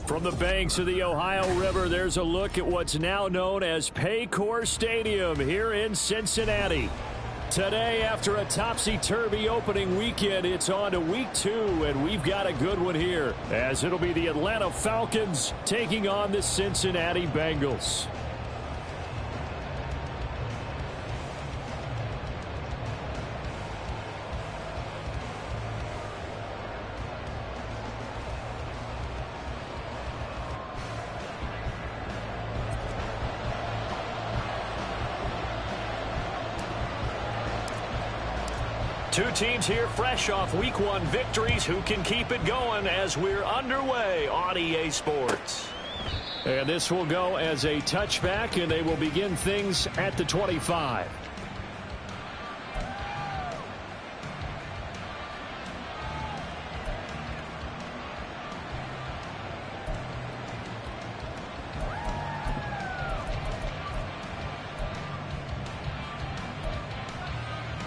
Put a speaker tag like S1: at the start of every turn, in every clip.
S1: From the banks of the Ohio River, there's a look at what's now known as Paycor Stadium here in Cincinnati. Today, after a topsy-turvy opening weekend, it's on to week 2, and we've got a good one here, as it'll be the Atlanta Falcons taking on the Cincinnati Bengals. Two teams here fresh off Week 1 victories. Who can keep it going as we're underway on EA Sports? And this will go as a touchback, and they will begin things at the 25.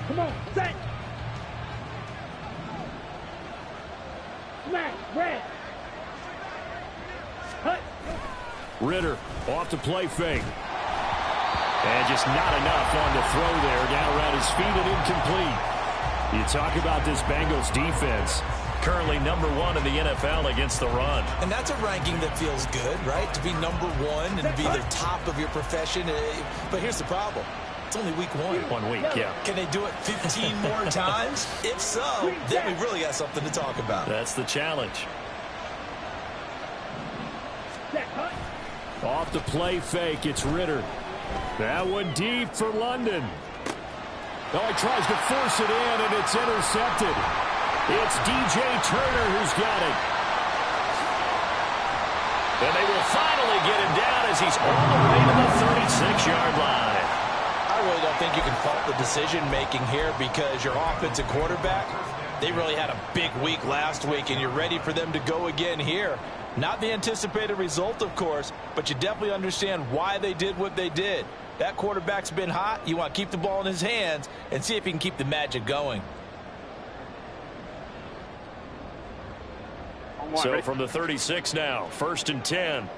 S2: Come on, set!
S1: Ritter off the play fake. And just not enough on the throw there. Down around his feet and incomplete. You talk about this Bengals defense. Currently number 1 in the NFL against the run.
S3: And that's a ranking that feels good, right? To be number 1 and to be the top of your profession. But here's the problem. It's only week 1.
S1: 1 week, yeah.
S3: Can they do it 15 more times? If so, then we really got something to talk about.
S1: That's the challenge. Off the play fake, it's Ritter. That one deep for London. Oh, he tries to force it in, and it's intercepted. It's DJ Turner who's got it. And they will finally get him down as he's all the way to the 36-yard line.
S3: I really don't think you can fault the decision-making here because your offensive quarterback, they really had a big week last week, and you're ready for them to go again here. Not the anticipated result, of course, but you definitely understand why they did what they did. That quarterback's been hot. You want to keep the ball in his hands and see if he can keep the magic going.
S1: So from the 36 now, 1st and 10.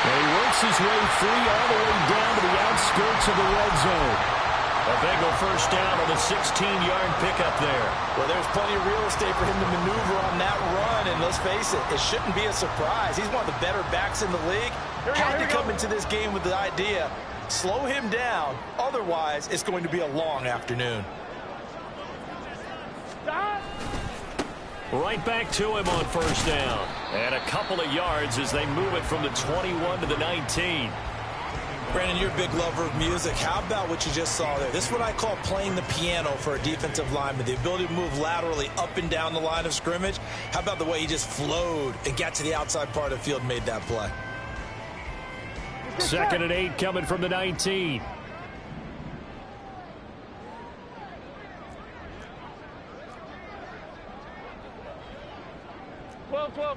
S1: He works his way free all the way down to the outskirts of the red zone. A Bengal first down on the 16-yard pickup there.
S3: Well, there's plenty of real estate for him to maneuver on that run, and let's face it, it shouldn't be a surprise. He's one of the better backs in the league. Had to come into this game with the idea, slow him down, otherwise it's going to be a long afternoon.
S1: Right back to him on first down. And a couple of yards as they move it from the 21 to the 19.
S3: Brandon, you're a big lover of music. How about what you just saw there? This is what I call playing the piano for a defensive lineman. The ability to move laterally up and down the line of scrimmage. How about the way he just flowed and got to the outside part of the field and made that play?
S1: 2nd and 8 coming from the 19.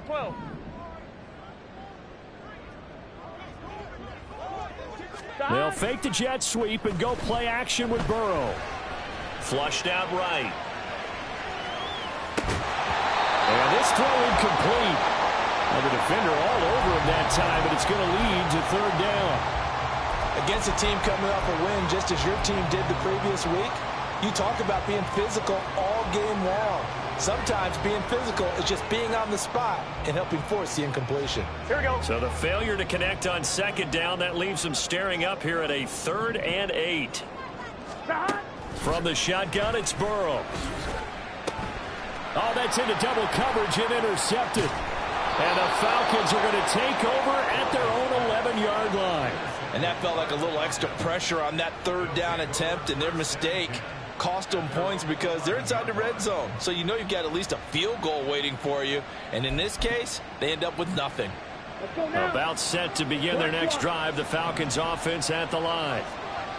S2: Twelve.
S1: They'll fake the jet sweep and go play action with Burrow. Flushed out right. And this throw incomplete. And the defender all over him that time, but it's going to lead to 3rd down.
S3: Against a team coming off a win just as your team did the previous week, you talk about being physical all game long. Sometimes being physical is just being on the spot and helping force the incompletion.
S2: Here we go.
S1: So the failure to connect on 2nd down, that leaves them staring up here at a 3rd and 8. From the shotgun, it's Burrow. Oh, that's into double coverage and intercepted. And the Falcons are going to take over at their own 11-yard line.
S3: And that felt like a little extra pressure on that 3rd down attempt, and their mistake cost them points because they're inside the red zone. So you know you've got at least a field goal waiting for you. And in this case, they end up with nothing.
S1: About set to begin their next drive, the Falcons offense at the line.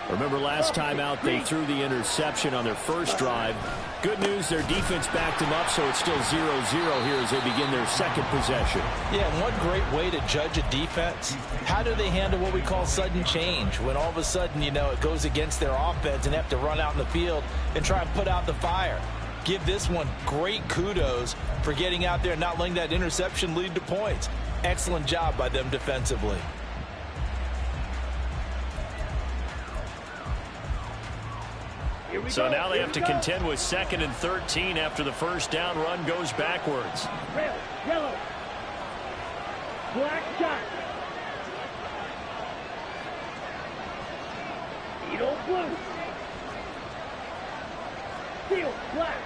S1: Remember last time out they threw the interception on their first drive. Good news, their defense backed them up, so it's still 0-0 here as they begin their second possession.
S3: Yeah, and one great way to judge a defense, how do they handle what we call sudden change? When all of a sudden, you know, it goes against their offense and they have to run out in the field and try and put out the fire. Give this one great kudos for getting out there and not letting that interception lead to points. Excellent job by them defensively.
S1: So now they have to contend with 2nd and 13 after the first down run goes backwards.
S2: Red, yellow, black dot. Beetle blue. Steel black.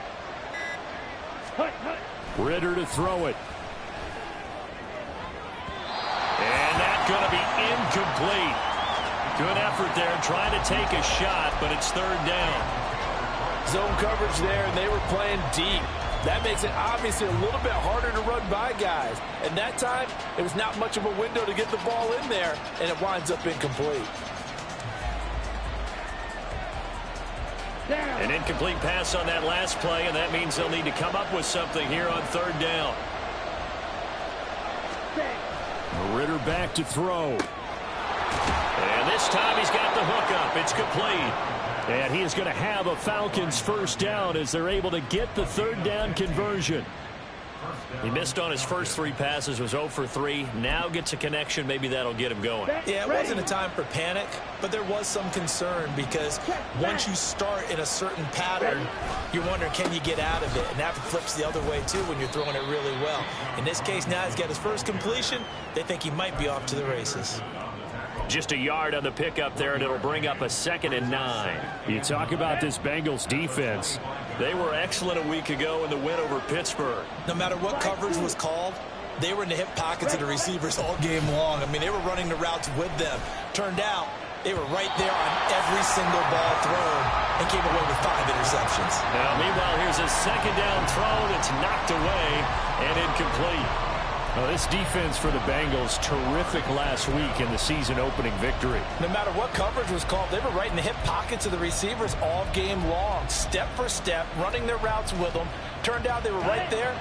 S2: Hut, hut.
S1: Ritter to throw it. And that's going to be incomplete. Good effort there trying to take a shot, but it's 3rd down.
S3: Zone coverage there, and they were playing deep. That makes it obviously a little bit harder to run by guys. And that time, it was not much of a window to get the ball in there, and it winds up incomplete.
S1: An incomplete pass on that last play, and that means they'll need to come up with something here on 3rd down. Ritter back to throw. And this time he's got the hook up. It's complete. And he is going to have a Falcons first down as they're able to get the 3rd down conversion. He missed on his first 3 passes, was 0 for 3. Now gets a connection. Maybe that'll get him going.
S3: Yeah, it wasn't a time for panic, but there was some concern because once you start in a certain pattern, you're wondering, can you get out of it? And that flips the other way, too, when you're throwing it really well. In this case, now he's got his first completion. They think he might be off to the races.
S1: Just a yard on the pickup there, and it'll bring up a 2nd and 9. You talk about this Bengals defense. They were excellent a week ago in the win over Pittsburgh.
S3: No matter what coverage was called, they were in the hip pockets of the receivers all game long. I mean, they were running the routes with them. Turned out, they were right there on every single ball thrown and came away with 5 interceptions.
S1: Now, meanwhile, here's a 2nd down throw that's knocked away and incomplete. Well, this defense for the Bengals, terrific last week in the season-opening victory.
S3: No matter what coverage was called, they were right in the hip pockets of the receivers all game long, step for step, running their routes with them. Turned out they were right there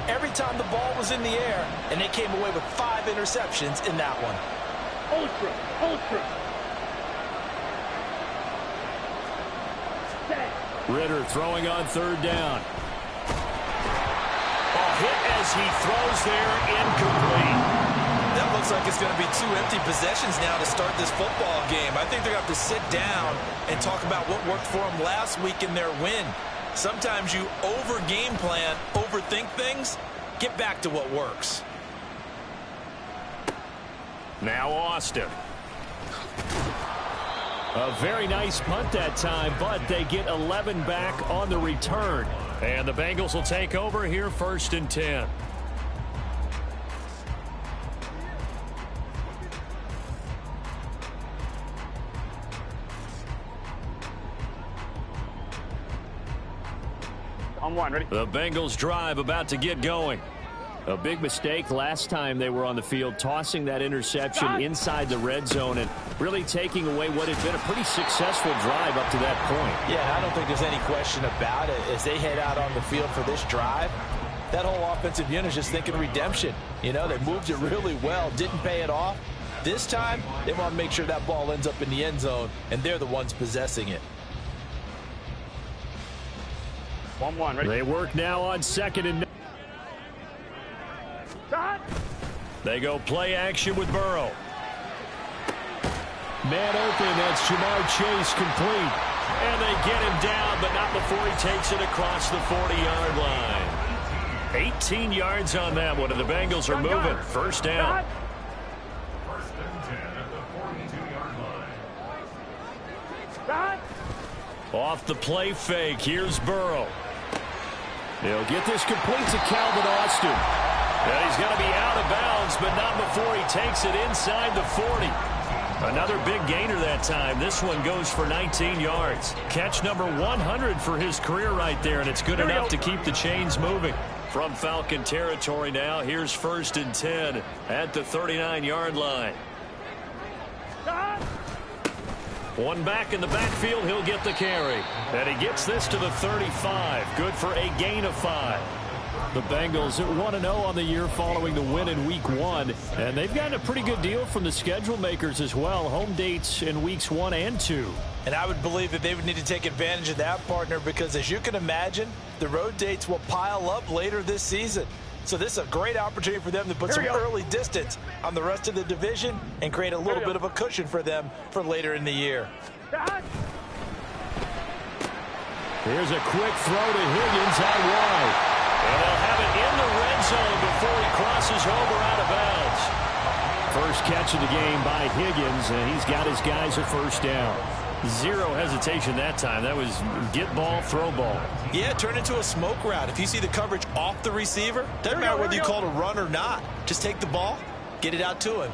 S3: every time the ball was in the air, and they came away with 5 interceptions in that one.
S2: Ultra, ultra.
S1: Ritter throwing on 3rd down. Hit as he throws there, incomplete.
S3: That looks like it's going to be 2 empty possessions now to start this football game. I think they're going to have to sit down and talk about what worked for them last week in their win. Sometimes you over-game plan, overthink things. Get back to what works.
S1: Now Austin. A very nice punt that time, but they get 11 back on the return. And the Bengals will take over here 1st and 10.
S2: On 1, ready?
S1: The Bengals drive about to get going. A big mistake last time they were on the field, tossing that interception inside the red zone and really taking away what had been a pretty successful drive up to that point.
S3: Yeah, I don't think there's any question about it. As they head out on the field for this drive, that whole offensive unit is just thinking redemption. You know, they moved it really well, didn't pay it off. This time, they want to make sure that ball ends up in the end zone, and they're the ones possessing it.
S2: 1-1, ready?
S1: They work now on 2nd and 9. They go play action with Burrow. Man open, that's Jamar Chase complete. And they get him down, but not before he takes it across the 40-yard line. 18 yards on that one, and the Bengals are moving. First down.
S4: First and 10 at the 42-yard line.
S1: Off the play fake, here's Burrow. He'll get this complete to Calvin Austin. And he's going to be out of bounds, but not before he takes it inside the 40. Another big gainer that time. This one goes for 19 yards. Catch number 100 for his career right there, and it's good enough to keep the chains moving. From Falcon territory now, here's 1st and 10 at the 39-yard line. One back in the backfield, he'll get the carry. And he gets this to the 35. Good for a gain of 5. The Bengals 1-0 on the year following the win in Week 1. And they've gotten a pretty good deal from the schedule makers as well. Home dates in Weeks 1 and 2.
S3: And I would believe that they would need to take advantage of that, partner, because as you can imagine, the road dates will pile up later this season. So this is a great opportunity for them to put some early distance on the rest of the division and create a little bit of a cushion for them for later in the year.
S1: Here's a quick throw to Higgins out wide. And they'll have it in the red zone before he crosses over out of bounds. First catch of the game by Higgins, and he's got his guys a first down. Zero hesitation that time. That was get ball, throw ball.
S3: Yeah, turn into a smoke route. If you see the coverage off the receiver, doesn't matter whether you call it a run or not. Just take the ball, get it out to him.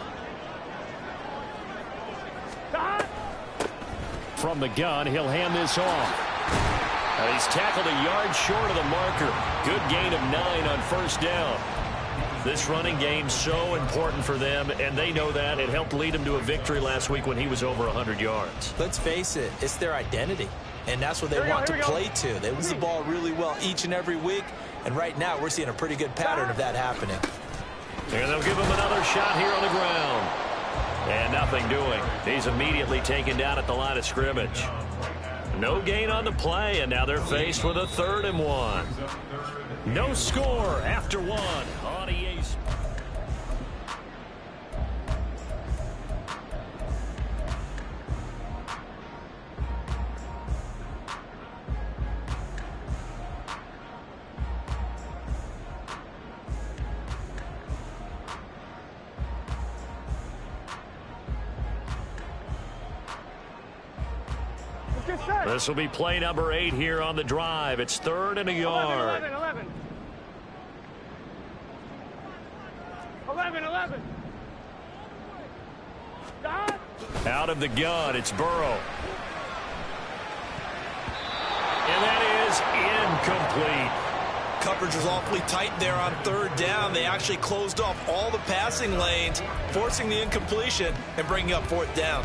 S1: From the gun, he'll hand this off. And he's tackled a yard short of the marker. Good gain of 9 on first down. This running game so important for them, and they know that. It helped lead them to a victory last week when he was over 100 yards.
S3: Let's face it, it's their identity, and that's what they want to play to. They lose the ball really well each and every week, and right now we're seeing a pretty good pattern of that happening.
S1: And they'll give him another shot here on the ground. And nothing doing. He's immediately taken down at the line of scrimmage. No gain on the play, and now they're faced with a 3rd and 1. No score after 1 on EA Sports. This will be play number 8 here on the drive. It's 3rd and a yard.
S2: 11.
S1: Out of the gun, it's Burrow. And that is incomplete.
S3: Coverage was awfully tight there on 3rd down. They actually closed off all the passing lanes, forcing the incompletion and bringing up 4th down.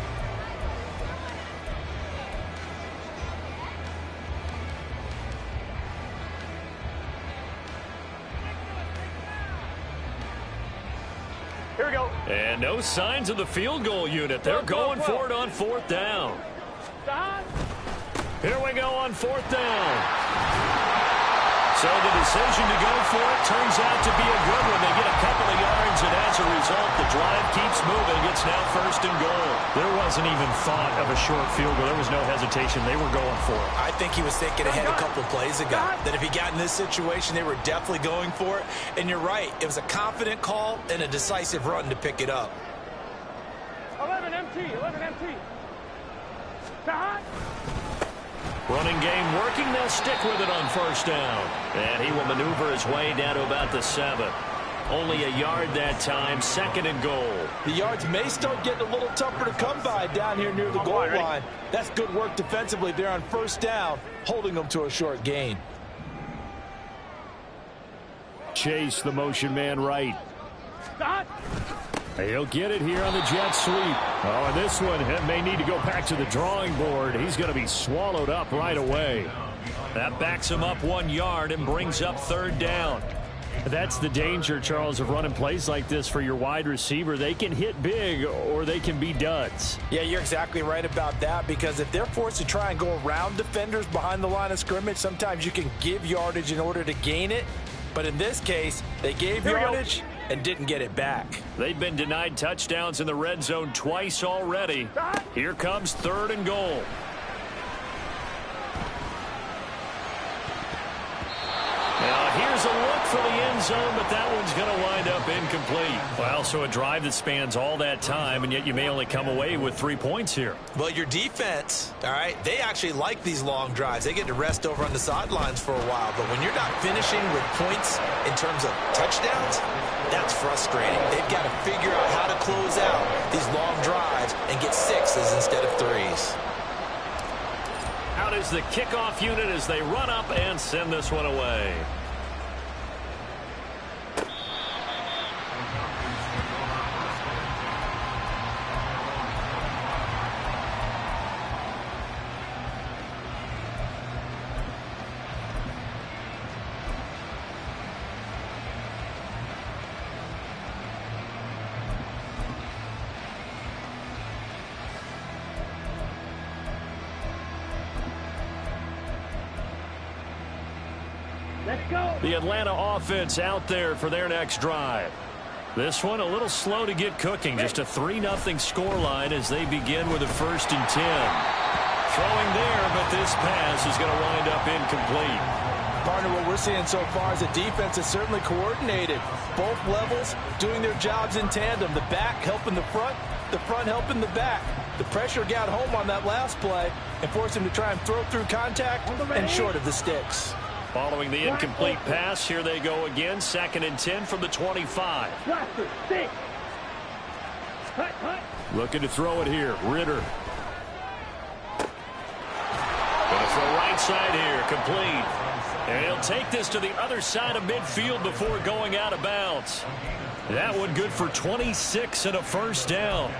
S2: Here we go.
S1: And no signs of the field goal unit. They're going for it on 4th down. Here we go on 4th down. So the decision to go for it turns out to be a good one. They get a couple of yards, and as a result, the drive keeps moving. It's now 1st and goal. There wasn't even thought of a short field goal. There was no hesitation. They were going for it.
S3: I think he was thinking ahead a couple of plays ago, that if he got in this situation, they were definitely going for it. And you're right. It was a confident call and a decisive run to pick it up.
S2: 11 MT.
S1: Running game working. They'll stick with it on 1st down. And he will maneuver his way down to about the 7. Only a yard that time. 2nd and goal.
S3: The yards may start getting a little tougher to come by down here near the goal line. That's good work defensively there on 1st down, holding them to a short gain.
S1: Chase, the motion man right. He'll get it here on the jet sweep. Oh, and this one may need to go back to the drawing board. He's going to be swallowed up right away. That backs him up 1 yard and brings up 3rd down. That's the danger, Charles, of running plays like this for your wide receiver. They can hit big or they can be duds.
S3: Yeah, you're exactly right about that, because if they're forced to try and go around defenders behind the line of scrimmage, sometimes you can give yardage in order to gain it. But in this case, they gave yardage and didn't get it back.
S1: They've been denied touchdowns in the red zone twice already. Here comes 3rd and goal. Now here's a look for the end zone, but that one's going to wind up incomplete. Well, so a drive that spans all that time, and yet you may only come away with 3 points here.
S3: Well, your defense, all right, they actually like these long drives. They get to rest over on the sidelines for a while, but when you're not finishing with points in terms of touchdowns, that's frustrating. They've got to figure out how to close out these long drives and get 6s instead of 3s.
S1: Out is the kickoff unit as they run up and send this one away.
S2: Let's go.
S1: The Atlanta offense out there for their next drive. This one a little slow to get cooking. Just a 3-0 scoreline as they begin with a 1st and 10. Throwing there, but this pass is going to wind up incomplete.
S3: Partner, what we're seeing so far is the defense is certainly coordinated. Both levels doing their jobs in tandem. The back helping the front helping the back. The pressure got home on that last play and forced him to try and throw through contact and short of the sticks.
S1: Following the incomplete pass, here they go again. 2nd and 10 from the 25. Looking to throw it here. Ritter. Going to throw right side here. Complete. And he'll take this to the other side of midfield before going out of bounds. That one good for 26 and a 1st down.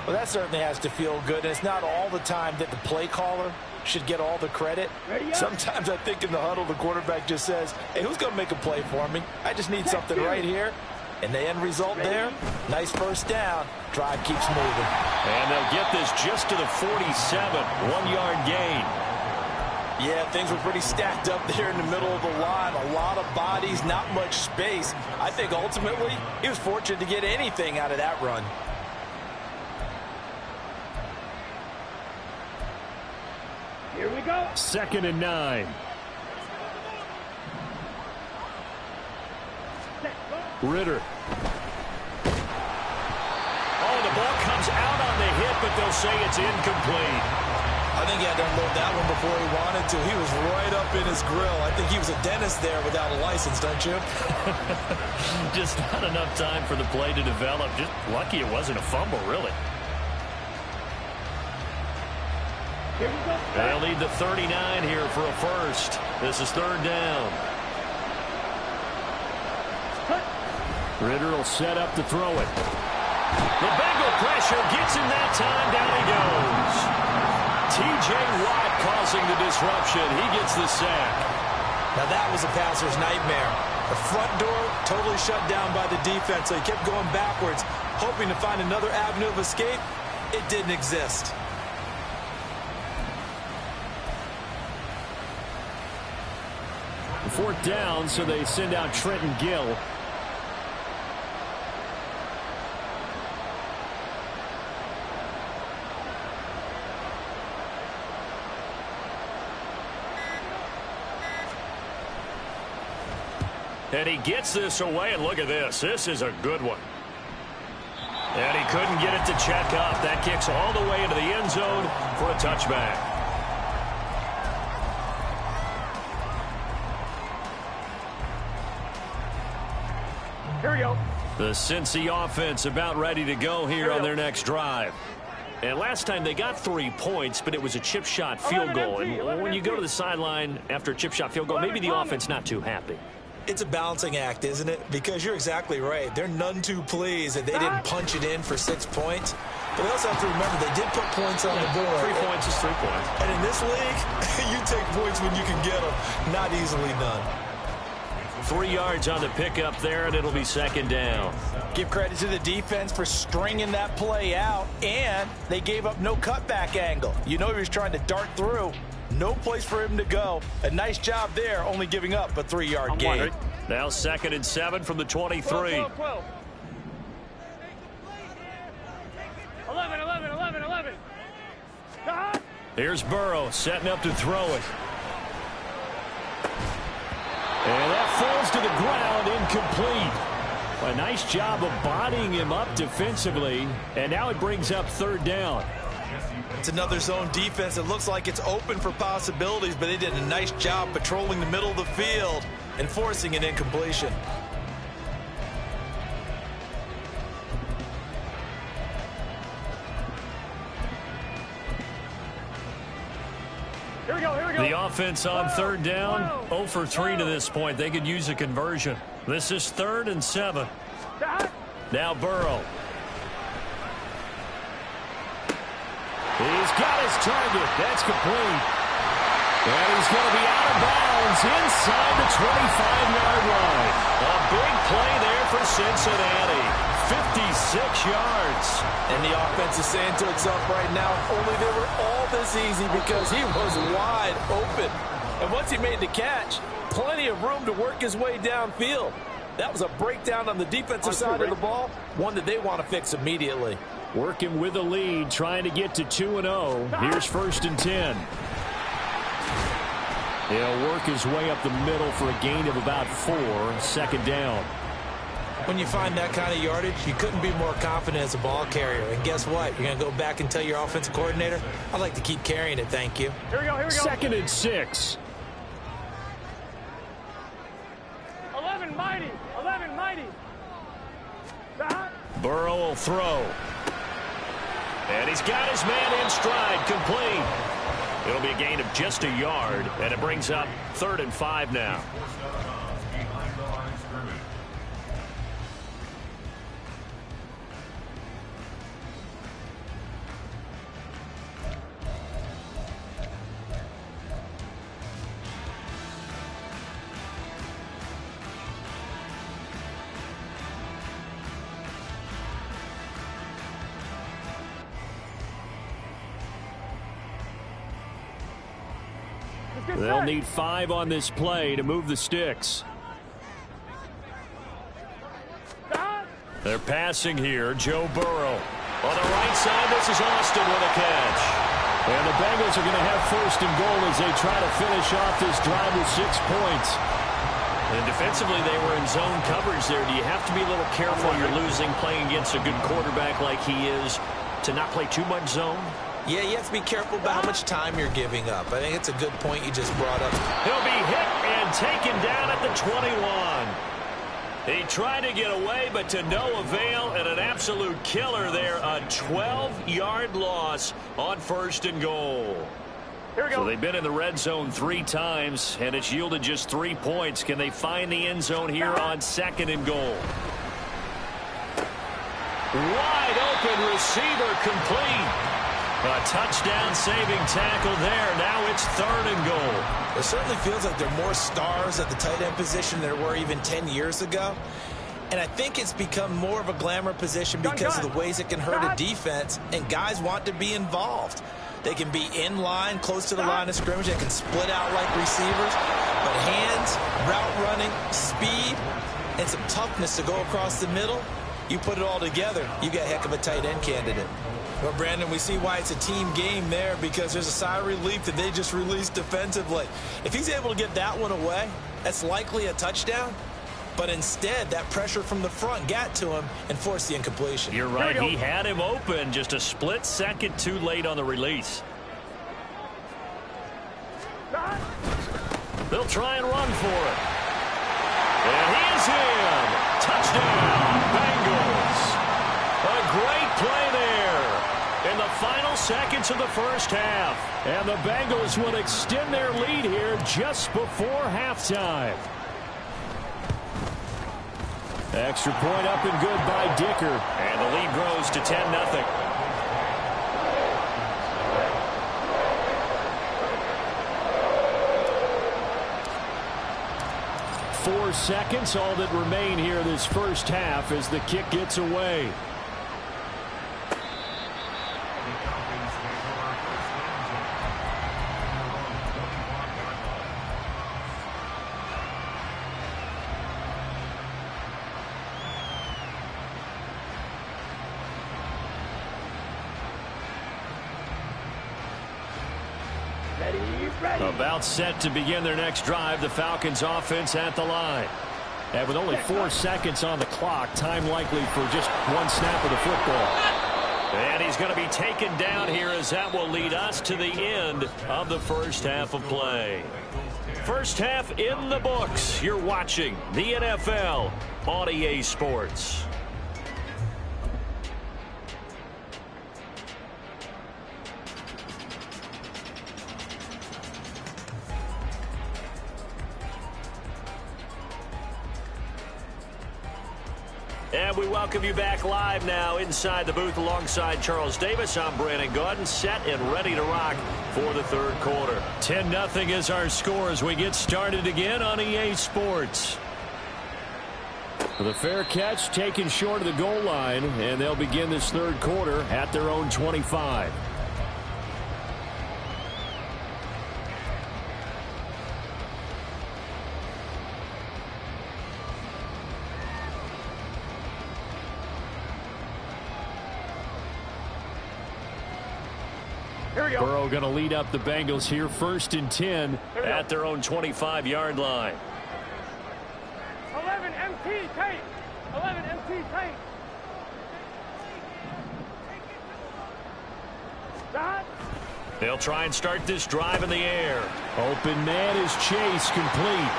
S3: Well, that certainly has to feel good. And it's not all the time that the play caller should get all the credit. Sometimes I think in the huddle, the quarterback just says, hey, who's going to make a play for me? I just need something right here. And the end result there, nice 1st down. Drive keeps moving.
S1: And they'll get this just to the 47. 1-yard gain.
S3: Yeah, things were pretty stacked up there in the middle of the line. A lot of bodies, not much space. I think ultimately he was fortunate to get anything out of that run.
S2: Here we go.
S1: 2nd and 9. Ritter. Oh, the ball comes out on the hit, but they'll say it's incomplete.
S3: I think he had to unload that one before he wanted to. He was right up in his grill. I think he was a dentist there without a license, don't you?
S1: Just not enough time for the play to develop. Just lucky it wasn't a fumble, really. They'll need the 39 here for a 1st. This is 3rd down. Ritter will set up to throw it. The Bengal pressure gets him that time. Down he goes. T.J. Watt causing the disruption. He gets the sack.
S3: Now that was a passer's nightmare. The front door totally shut down by the defense, so he kept going backwards, hoping to find another avenue of escape. It didn't exist.
S1: 4th down, so they send out Trenton Gill. And he gets this away, and look at this. This is a good one. And he couldn't get it to check up. That kicks all the way into the end zone for a touchback.
S2: Here we go.
S1: The Cincy offense about ready to go here on their next drive. And last time they got 3 points, but it was a chip shot field goal. And when you go to the sideline after a chip shot field goal, maybe the offense not too happy.
S3: It's a balancing act, isn't it? Because you're exactly right. They're none too pleased that they didn't punch it in for 6 points. But they also have to remember they did put points on the board.
S1: 3 points is 3 points.
S3: And in this league, you take points when you can get them. Not easily done.
S1: 3 yards on the pickup there, and it'll be 2nd down.
S3: Give credit to the defense for stringing that play out, and they gave up no cutback angle. You know he was trying to dart through. No place for him to go. A nice job there, only giving up a 3-yard gain.
S1: Now 2nd and 7 from the 23.
S2: 12, 12. 11.
S1: Here's Burrow setting up to throw it. And that falls to the ground, incomplete. A nice job of bodying him up defensively, and now it brings up 3rd down.
S3: It's another zone defense. It looks like it's open for possibilities, but they did a nice job patrolling the middle of the field and forcing an incompletion.
S2: Here we go.
S1: The offense on 3rd down, 0 for 3 to this point. They could use a conversion. This is 3rd and 7. Now Burrow. He's got his target. That's complete. And he's going to be out of bounds inside the 25-yard line. A big play there for Cincinnati. 56 yards.
S3: And the offense is saying to itself right now, only they were all this easy because he was wide open. And once he made the catch, plenty of room to work his way downfield. That was a breakdown on the defensive side of the ball, one that they want to fix immediately.
S1: Working with a lead, trying to get to 2-0. Here's 1st and 10. He'll work his way up the middle for a gain of about 4. 2nd down.
S3: When you find that kind of yardage, you couldn't be more confident as a ball carrier. And guess what? You're going to go back and tell your offensive coordinator, I'd like to keep carrying it, thank you.
S2: Here we go, here we go.
S1: 2nd and 6.
S2: 11 mighty, 11 mighty.
S1: Burrow will throw. And he's got his man in stride, complete. It'll be a gain of just a yard, and it brings up 3rd and 5 now.
S4: Behind the line of scrimmage.
S1: They'll need 5 on this play to move the sticks. They're passing here. Joe Burrow. On the right side, this is Austin with a catch. And the Bengals are going to have 1st and goal as they try to finish off this drive with 6 points. And defensively, they were in zone coverage there. Do you have to be a little careful you're losing playing against a good quarterback like he is to not play too much zone?
S3: Yeah, you have to be careful about how much time you're giving up. I think it's a good point you just brought up.
S1: He'll be hit and taken down at the 21. He tried to get away, but to no avail, and an absolute killer there. A 12-yard loss on 1st and goal.
S2: Here we go.
S1: So they've been in the red zone 3 times, and it's yielded just 3 points. Can they find the end zone here on 2nd and goal? Wide open receiver complete. A touchdown-saving tackle there. Now it's 3rd and goal.
S3: It certainly feels like there are more stars at the tight end position than there were even 10 years ago. And I think it's become more of a glamour position because of the ways it can hurt a defense, and guys want to be involved. They can be in line, close to the line of scrimmage. They can split out like receivers. But hands, route running, speed, and some toughness to go across the middle, you put it all together, you got a heck of a tight end candidate. Well, Brandon, we see why it's a team game there because there's a sigh of relief that they just released defensively. If he's able to get that one away, that's likely a touchdown. But instead, that pressure from the front got to him and forced the incompletion.
S1: You're right. He had him open. Just a split second too late on the release. They'll try and run for it. And he is in. Touchdown, Bengals. A great play there in the final seconds of the 1st half. And the Bengals will extend their lead here just before halftime. Extra point up and good by Dicker. And the lead grows to 10-0. Four seconds, all that remain here this 1st half as the kick gets away. About set to begin their next drive, the Falcons offense at the line. And with only 4 seconds on the clock, time likely for just one snap of the football. And he's going to be taken down here as that will lead us to the end of the 1st half of play. 1st half in the books. You're watching the NFL on EA Sports. And we welcome you back live now inside the booth alongside Charles Davis. I'm Brandon Gaudin, set and ready to rock for the 3rd quarter. 10-0 is our score as we get started again on EA Sports. The fair catch taken short of the goal line, and they'll begin this 3rd quarter at their own 25.
S2: Here we go.
S1: Burrow going to lead up the Bengals here, 1st and 10 at their own 25-yard line.
S2: 11 MT tight. 11 MT tight. Stop.
S1: They'll try and start this drive in the air. Open man is Chase, complete.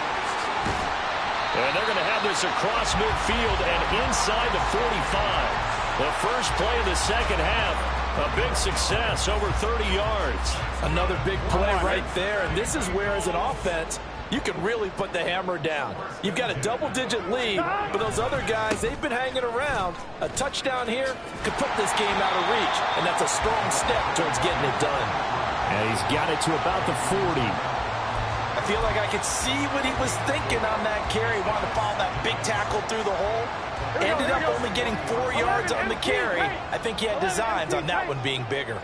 S1: And they're going to have this across midfield and inside the 45. The first play of the second half, a big success, over 30 yards.
S3: Another big play right there, and this is where, as an offense, you can really put the hammer down. You've got a double-digit lead, but those other guys, they've been hanging around. A touchdown here could put this game out of reach, and that's a strong step towards getting it done.
S1: And he's got it to about the 40.
S3: I feel like I could see what he was thinking on that carry. Wanted to follow that big tackle through the hole. Ended up only getting 4 yards on the carry. I think he had designs on that one being bigger.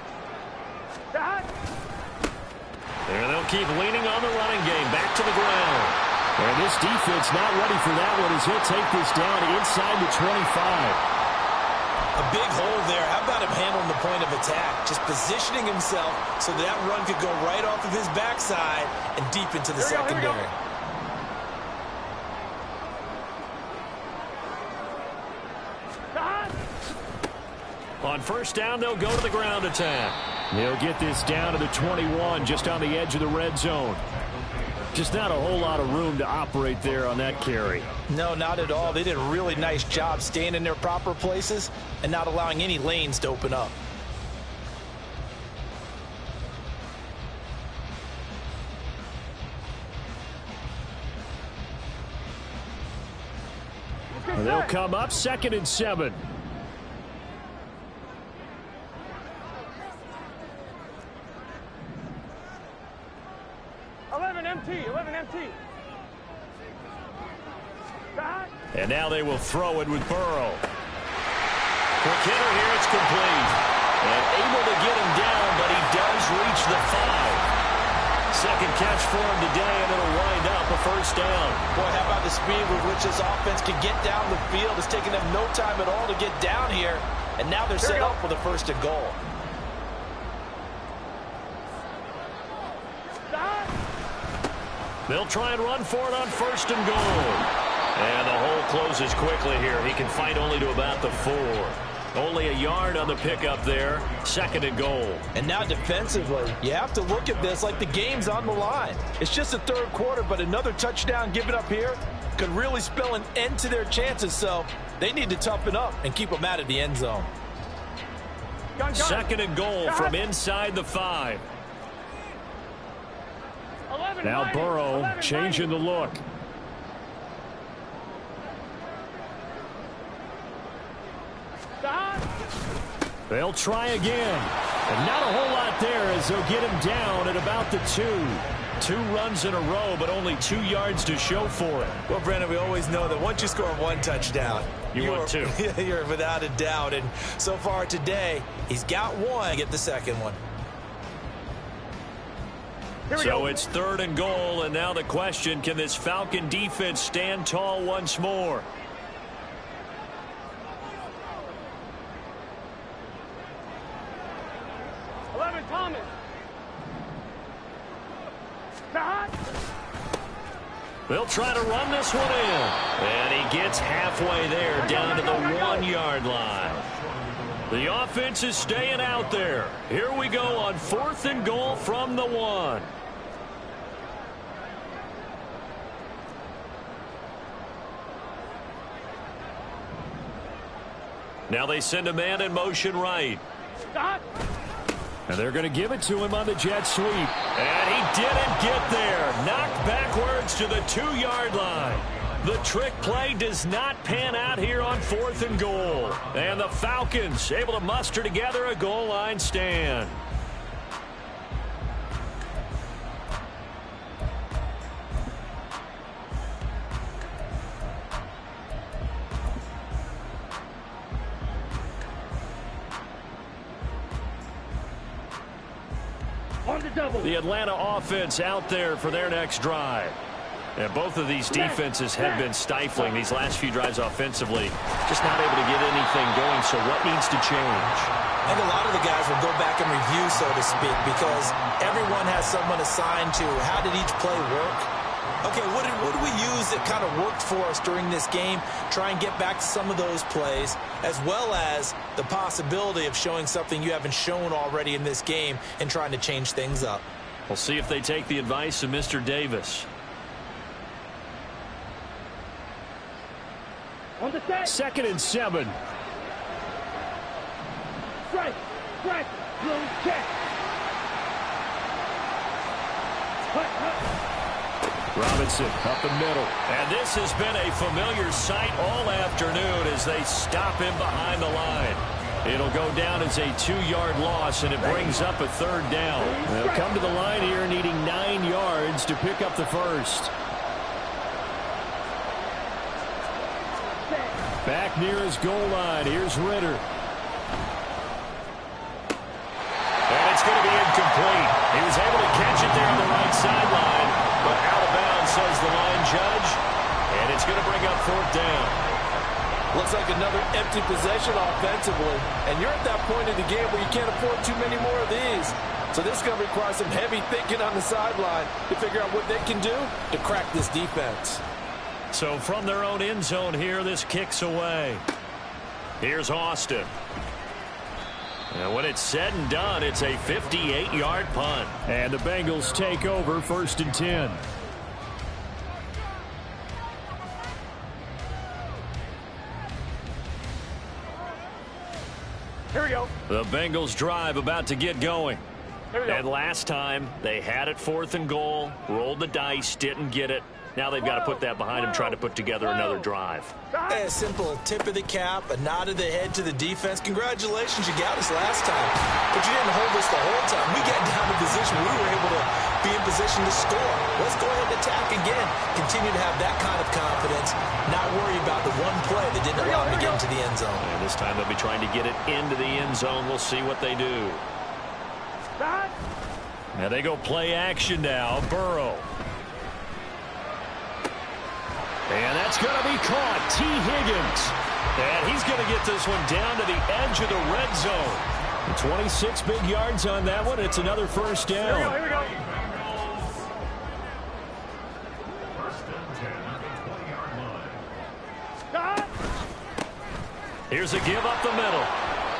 S1: There they'll keep leaning on the running game. Back to the ground. And this defense not ready for that one as he'll take this down inside the 25.
S3: A big hole there. How about him handling the point of attack? Just positioning himself so that run could go right off of his backside and deep into the secondary.
S1: On first down, they'll go to the ground attack. They'll get this down to the 21, just on the edge of the red zone. Just not a whole lot of room to operate there on that carry.
S3: No, not at all. They did a really nice job staying in their proper places and not allowing any lanes to open up.
S1: And they'll come up 2nd and 7. And now they will throw it with Burrow. Quick hitter here, it's complete. And able to get him down, but he does reach the 5. Second catch for him today, and it'll wind up a first down.
S3: Boy, how about the speed with which this offense can get down the field? It's taking them no time at all to get down here. And now they're set up for the 1st and goal.
S1: They'll try and run for it on 1st and goal. And the hole closes quickly here. He can fight only to about the 4. Only a yard on the pickup there. 2nd and goal.
S3: And now defensively, you have to look at this like the game's on the line. It's just the 3rd quarter, but another touchdown given up here could really spell an end to their chances. So they need to toughen up and keep them out of the end zone.
S1: 2nd and goal from inside the 5. Now Burrow changing the look. They'll try again. And not a whole lot there as they'll get him down at about the 2. 2 runs in a row, but only 2 yards to show for it.
S3: Well, Brandon, we always know that once you score 1 touchdown,
S1: you want 2.
S3: You're without a doubt. And so far today, he's got 1. Get the 2nd one.
S1: So it's 3rd and goal, and now the question, can this Falcon defense stand tall once more?
S2: Thomas.
S1: They'll try to run this one in. And he gets halfway there, down to the 1-yard line. The offense is staying out there. Here we go on 4th and goal from the 1. Now they send a man in motion right.
S2: Stop.
S1: And they're going to give it to him on the jet sweep. And he didn't get there. Knocked backwards to the 2-yard line. The trick play does not pan out here on 4th and goal. And the Falcons able to muster together a goal line stand. The Atlanta offense out there for their next drive. And both of these defenses have been stifling these last few drives offensively. Just not able to get anything going, so what needs to change?
S3: I think a lot of the guys will go back and review so to speak, because everyone has someone assigned to how did each play work. Okay, what do we use that kind of worked for us during this game? Try and get back to some of those plays, as well as the possibility of showing something you haven't shown already in this game and trying to change things up.
S1: We'll see if they take the advice of Mr. Davis.
S2: On the set.
S1: 2nd and 7.
S2: Strike. Strike. Blue check.
S1: Robinson up the middle. And this has been a familiar sight all afternoon as they stop him behind the line. It'll go down as a 2-yard loss, and it brings up a 3rd down. They'll come to the line here needing 9 yards to pick up the first. Back near his goal line. Here's Ritter. And it's going to be incomplete. He was able to catch it there on the right sideline, but out of bounds, says the line judge. And it's going to bring up 4th down.
S3: Looks like another empty possession offensively. And you're at that point in the game where you can't afford too many more of these. So this is going to require some heavy thinking on the sideline to figure out what they can do to crack this defense.
S1: So from their own end zone here, this kicks away. Here's Austin. And when it's said and done, it's a 58-yard punt. And the Bengals take over 1st and 10.
S2: Here we go.
S1: The Bengals drive about to get going.
S2: Here we go.
S1: And last time, they had it 4th and goal, rolled the dice, didn't get it. Now they've got to put that behind them, trying to put together another drive.
S3: A simple tip of the cap, a nod of the head to the defense. Congratulations, you got us last time. But you didn't hold us the whole time. We got down to position. We were able to be in position to score. Let's go ahead and attack again. Continue to have that kind of confidence. Not worry about the one play that didn't allow them to get into the end zone.
S1: And this time they'll be trying to get it into the end zone. We'll see what they do. Now they go play action now. Burrow. And that's going to be caught. T. Higgins. And he's going to get this one down to the edge of the red zone. 26 big yards on that one. It's another 1st down.
S2: Here we go.
S1: Here's a give up the middle.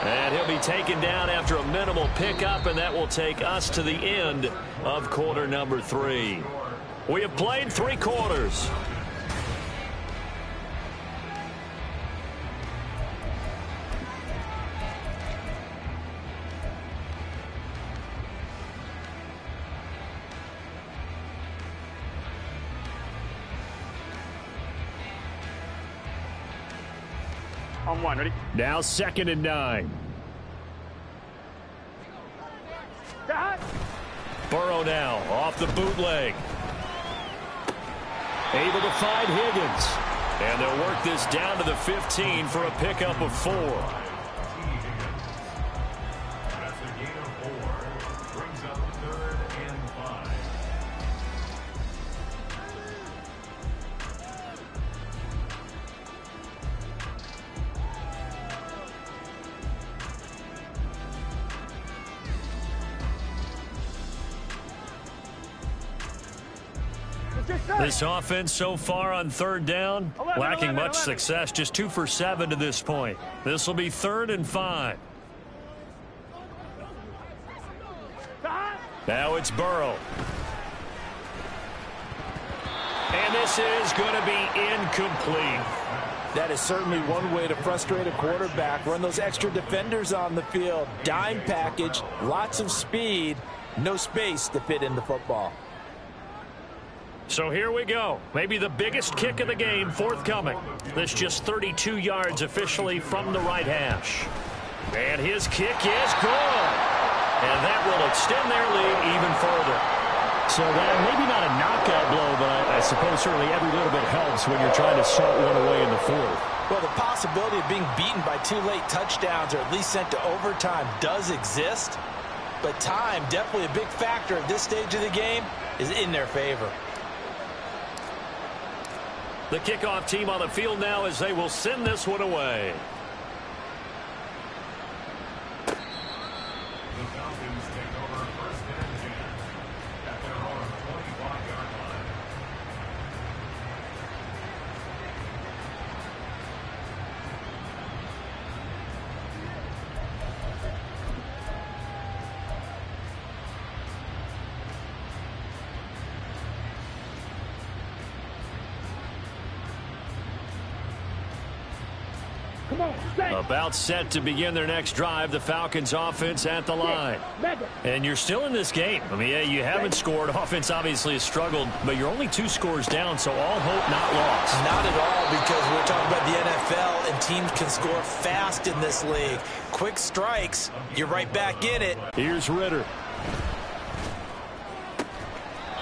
S1: And he'll be taken down after a minimal pickup, and that will take us to the end of quarter number 3. We have played 3 quarters.
S2: On 1, ready?
S1: Now 2nd and 9. Burrow now off the bootleg. Able to find Higgins. And they'll work this down to the 15 for a pickup of 4.
S4: That's a gain of 4. Brings up 3rd and 5.
S1: This offense so far on 3rd down, lacking much success. Just 2 for 7 to this point. This will be 3rd and 5. Now it's Burrow. And this is going to be incomplete.
S3: That is certainly one way to frustrate a quarterback. Run those extra defenders on the field. Dime package, lots of speed, no space to fit in the football.
S1: So here we go. Maybe the biggest kick of the game forthcoming. This just 32 yards officially from the right hash. And his kick is good. And that will extend their lead even further. So that maybe not a knockout blow, but I suppose certainly every little bit helps when you're trying to salt one away in the 4th.
S3: Well, the possibility of being beaten by 2 late touchdowns or at least sent to overtime does exist. But time, definitely a big factor at this stage of the game, is in their favor.
S1: The kickoff team on the field now as they will send this one away.
S4: Falcons take over first and 10 at their own 25-yard line.
S2: Come on, stay.
S1: About set to begin their next drive, the Falcons offense at the line.
S2: Madden.
S1: And you're still in this game. I mean, yeah, you haven't scored. Offense obviously has struggled, but you're only 2 scores down, so all hope not lost.
S3: Not at all, because we're talking about the NFL, and teams can score fast in this league. Quick strikes, you're right back in it.
S1: Here's Ritter.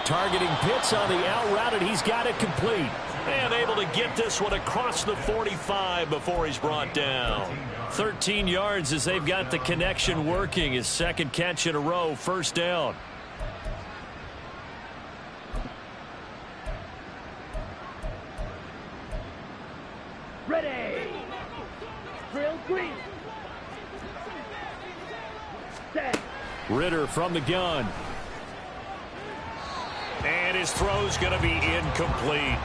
S1: Targeting Pitts on the out route, and he's got it complete. And able to get this one across the 45 before he's brought down. 13 yards as they've got the connection working. His second catch in a row, first down.
S2: Ready. Drill green. Set.
S1: Ritter from the gun. And his throw's going to be incomplete.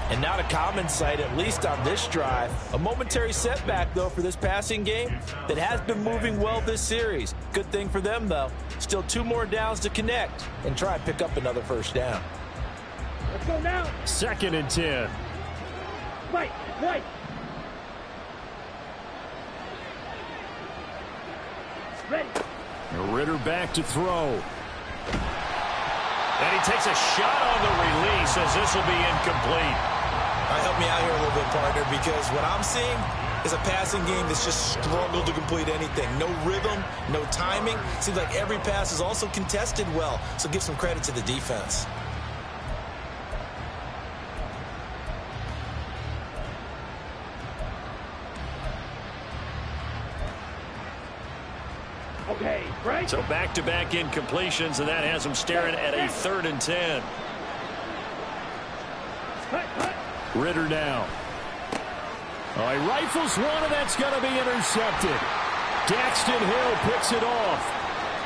S3: And not a common sight, at least on this drive. A momentary setback, though, for this passing game that has been moving well this series. Good thing for them, though. Still 2 more downs to connect and try and pick up another first down.
S2: Let's go now.
S1: 2nd and 10.
S2: Right. Ready.
S1: Ritter back to throw. And he takes a shot on the release as this will be incomplete.
S3: All right, help me out here a little bit, partner, because what I'm seeing is a passing game that's just struggled to complete anything. No rhythm, no timing. Seems like every pass is also contested well, so give some credit to the defense.
S2: Okay, right.
S1: So back-to-back incompletions, and that has him staring at a 3rd and 10. Ritter now. Oh, he rifles one, and that's going to be intercepted. Daxton Hill picks it off.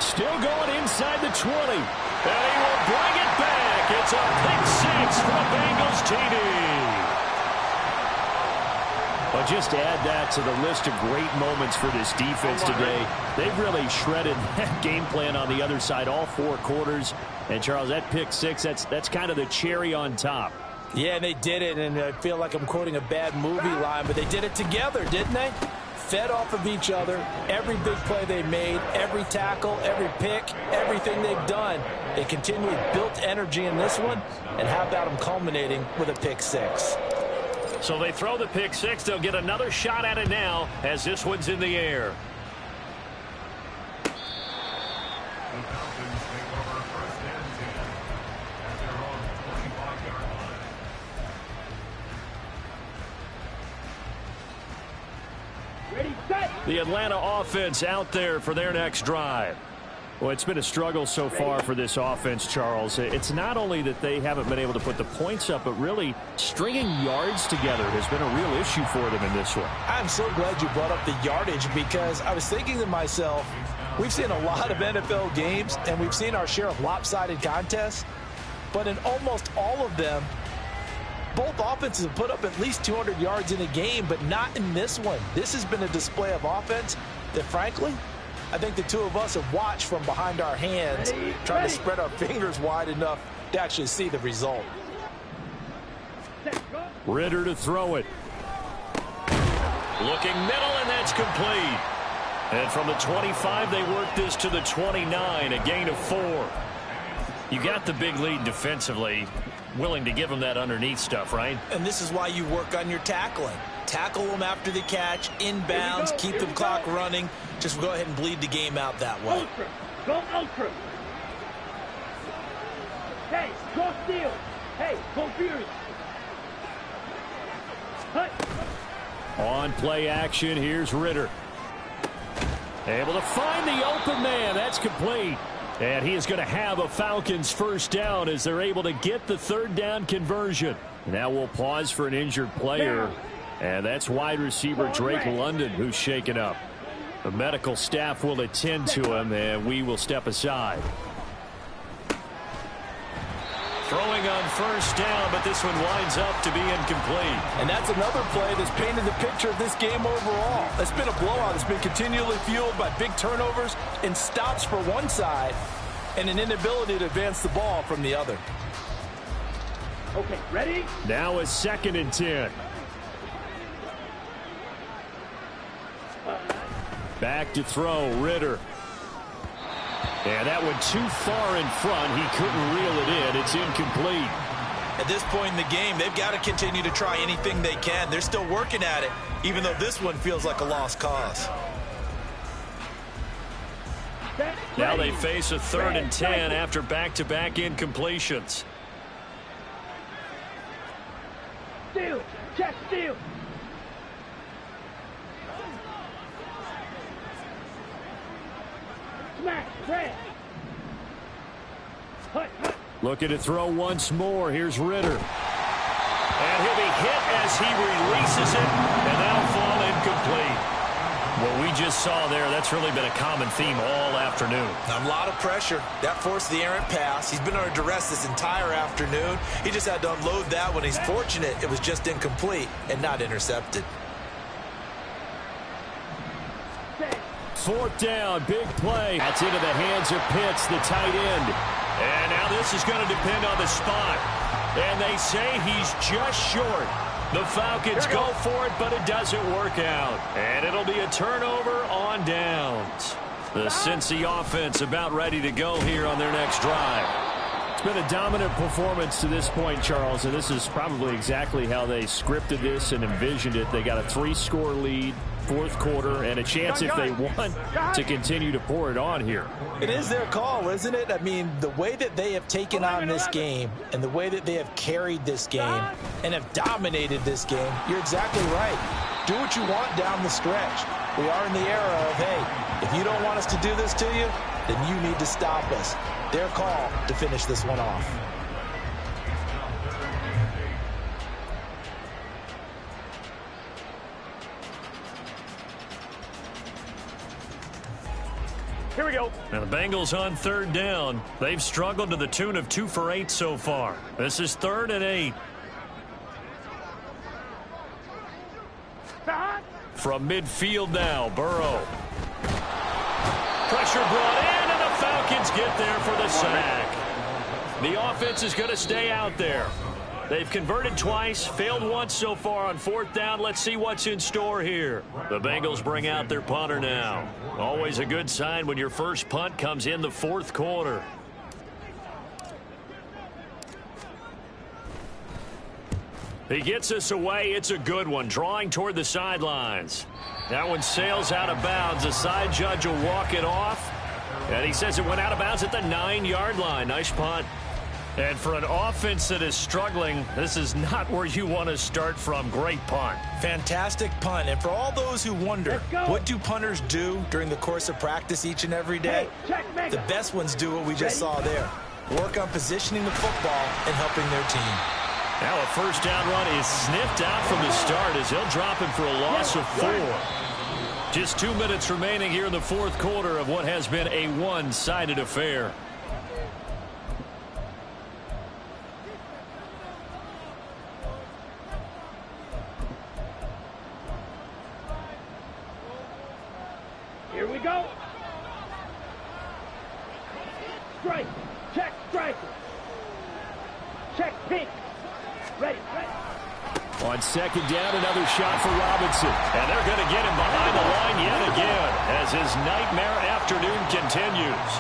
S1: Still going inside the 20. And he will bring it back. It's a pick 6 for the Bengals TD. But just add that to the list of great moments for this defense today. They've really shredded that game plan on the other side all 4 quarters. And, Charles, that pick 6, that's kind of the cherry on top.
S3: Yeah, and they did it, and I feel like I'm quoting a bad movie line, but they did it together, didn't they? Fed off of each other, every big play they made, every tackle, every pick, everything they've done. They continually built energy in this one, and how about them culminating with a pick 6?
S1: So they throw the pick 6. They'll get another shot at it now as this one's in the air.
S4: The Falcons take over first and 10 at their own 25-yard line.
S2: Ready, set.
S1: The Atlanta offense out there for their next drive. Well, it's been a struggle so far for this offense, Charles. It's not only that they haven't been able to put the points up, but really stringing yards together has been a real issue for them in this one.
S3: I'm so glad you brought up the yardage, because I was thinking to myself, we've seen a lot of NFL games, and we've seen our share of lopsided contests, but in almost all of them, both offenses have put up at least 200 yards in a game, but not in this one. This has been a display of offense that, frankly, I think the 2 of us have watched from behind our hands, trying to spread our fingers wide enough to actually see the result.
S1: Ritter to throw it. Looking middle, and that's complete. And from the 25, they work this to the 29, a gain of 4. You got the big lead defensively. Willing to give them that underneath stuff, right?
S3: And this is why you work on your tackling. Tackle them after the catch, inbounds, keep the clock running. Just go ahead and bleed the game out that way.
S2: Ultra. Go ultra. Hey, cross steal. Hey, go furious.
S1: On play action, here's Ritter. Able to find the open man. That's complete. And he is going to have a Falcons first down as they're able to get the 3rd down conversion. Now we'll pause for an injured player. And that's wide receiver Drake London, who's shaken up. The medical staff will attend to him, and we will step aside. Throwing on first down, but this one winds up to be incomplete.
S3: And that's another play that's painted the picture of this game overall. It's been a blowout. It's been continually fueled by big turnovers and stops for one side and an inability to advance the ball from the other.
S2: Okay, ready?
S1: Now a 2nd and 10. Back to throw, Ritter. And that went too far in front. He couldn't reel it in. It's incomplete.
S3: At this point in the game, they've got to continue to try anything they can. They're still working at it, even though this one feels like a lost cause.
S1: Now they face a 3rd and 10 after back-to-back incompletions.
S2: Steal, check, steal. Smack, crash. Hut, hut.
S1: Looking to throw once more. Here's Ritter. And he'll be hit as he releases it, and that'll fall incomplete. What we just saw there, that's really been a common theme all afternoon.
S3: A lot of pressure. That forced the errant pass. He's been under duress this entire afternoon. He just had to unload that one. He's fortunate it was just incomplete and not intercepted.
S1: 4th down, big play. That's into the hands of Pitts, the tight end. And now this is going to depend on the spot. And they say he's just short. The Falcons go for it, but it doesn't work out. And it'll be a turnover on downs. The Cincy offense about ready to go here on their next drive. It's been a dominant performance to this point, Charles, and this is probably exactly how they scripted this and envisioned it. They got a 3-score lead, 4th quarter, and a chance if they want to continue to pour it on here.
S3: It is their call, isn't it? I mean, the way that they have taken on this game and the way that they have carried this game and have dominated this game, you're exactly right. Do what you want down the stretch. We are in the era of, hey, if you don't want us to do this to you, then you need to stop us. Their call to finish this one off.
S2: Here we go.
S1: Now the Bengals on 3rd down. They've struggled to the tune of 2 for 8 so far. This is 3rd and 8. From midfield now, Burrow. Pressure brought in, and the Falcons get there for the sack. The offense is going to stay out there. They've converted twice, failed once so far on 4th down. Let's see what's in store here. The Bengals bring out their punter now. Always a good sign when your first punt comes in the 4th quarter. He gets us away. It's a good one, drawing toward the sidelines. That one sails out of bounds. The side judge will walk it off. And he says it went out of bounds at the 9-yard line. Nice punt. And for an offense that is struggling, this is not where you want to start from. Great punt.
S3: Fantastic punt. And for all those who wonder, what do punters do during the course of practice each and every day? The best ones do what we just saw there. Work on positioning the football and helping their team.
S1: Now a first down run is sniffed out from the start as he'll drop him for a loss of 4. Just 2 minutes remaining here in the 4th quarter of what has been a one-sided affair.
S2: Here we go. Strike. Check striker. Check pink. Ready, ready.
S1: On 2nd down, another shot for Robinson. And they're going to get him behind the line yet again as his nightmare afternoon continues.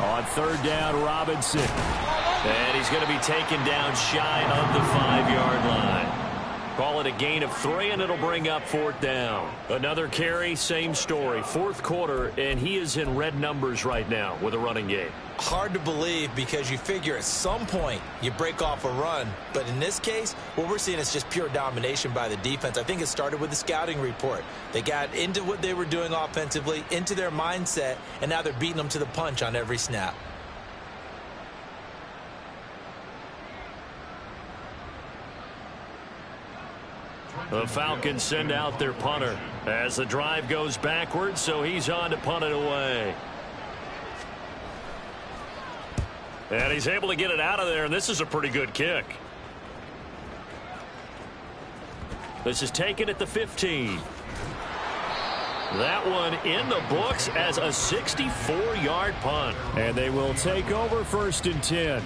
S1: On 3rd down, Robinson. And he's going to be taken down shy of the 5-yard line. Call it a gain of 3, and it'll bring up 4th down. Another carry, same story. 4th quarter, and he is in red numbers right now with a running game.
S3: Hard to believe because you figure at some point you break off a run. But in this case, what we're seeing is just pure domination by the defense. I think it started with the scouting report. They got into what they were doing offensively, into their mindset, and now they're beating them to the punch on every snap.
S1: The Falcons send out their punter as the drive goes backwards, so he's on to punt it away. And he's able to get it out of there, and this is a pretty good kick. This is taken at the 15. That one in the books as a 64-yard punt. And they will take over 1st and 10.